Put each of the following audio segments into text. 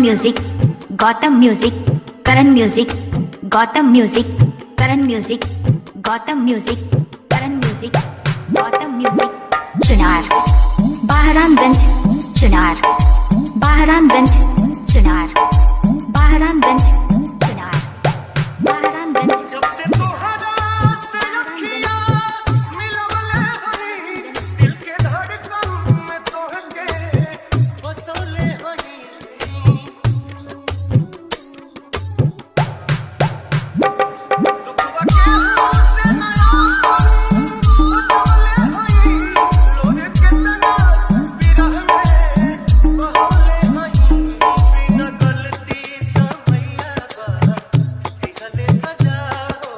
Music, Gautam music, करण music, Gautam music, करण music, Gautam music, करण music, Gautam music. Chunar, Bahramganj, Chunar, Bahramganj, Chunar, Bahramganj, Chunar, Bahramganj. जब से तोहरा से अखियां मिलवले हई, दिल के धड़कन में तोहके बसोले हई। दुखवा के से नया बदले हई, लोहे के तना बिरह में बहोले हई। बिना गलती सवैया बा दिहले सजा हो,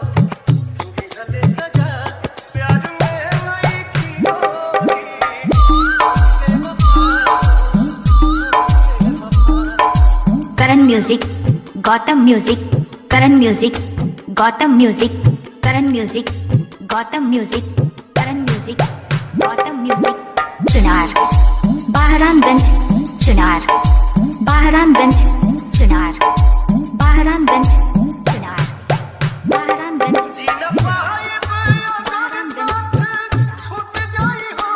दिहले सजा प्यार में आई की होरी। करण म्यूजिक, गौतम म्यूजिक, करण म्यूजिक, गौतम म्यूजिक, करण म्यूजिक, गौतम म्यूजिक, करण म्यूजिक, गौतम म्यूजिक। चुनार, बहरामगंज, चुनार, बहरामगंज, चुनार, बहरामगंज, चुनार, बहरामगंज। जीना पाए अगर साथ छूट जाई हो,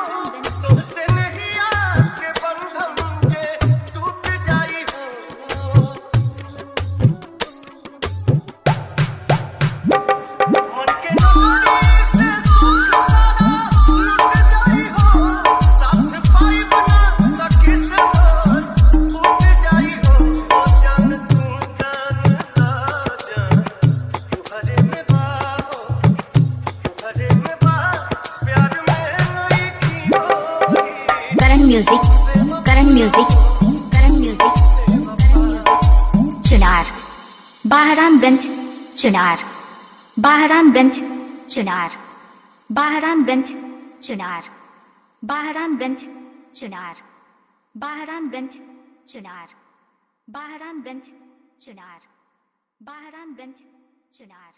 तुमसे नहीं आके बंधन के टूट जाई हो। मन के नगरी से सुख सारा लुट जाई हो, साथ पाई बना किस्मत फूट जाई हो। जान तू जानता जान तू हरे में बाहो, तू हरे में बा प्यार में आई की होरी। करण म्यूजिक, करण म्यूजिक, करण म्यूजिक, करण म्यूजिक। चुनार, बहरामगंज, चुनार, बहरामगंज, चुनार, बहरामगंज, चुनार, बहरामगंज, चुनार, बहरामगंज, चुनार, बहरामगंज, चुनार, बहरामगंज, चुनार।